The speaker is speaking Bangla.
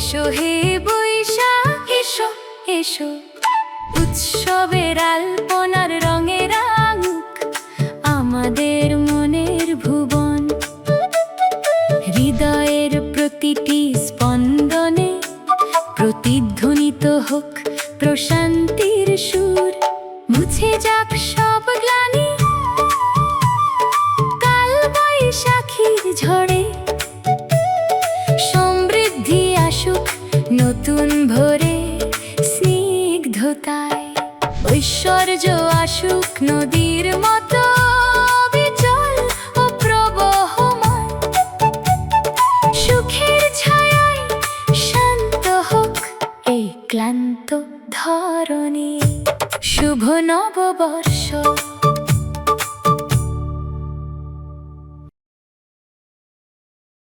এসো হে বৈশাখ এসো এসো, উৎসবের আলপনার রঙে রাঙুক আমাদের মনের ভুবন। হৃদয়ের প্রতিটি স্পন্দনে প্রতিধ্বনিত হোক প্রশান্তির সুর। মুছে যাক সব গ্লানি কাল বৈশাখীর ঝড়ে, সমৃদ্ধি আসুক নতুন ভোরে স্নিগ্ধতায়। ঐশ্বর্য আসুক নদীর মতো বিচল ও প্রবহমান, সুখের ছায়ায় শান্ত হোক এই ক্লান্ত ধরণী। শুভ নববর্ষ।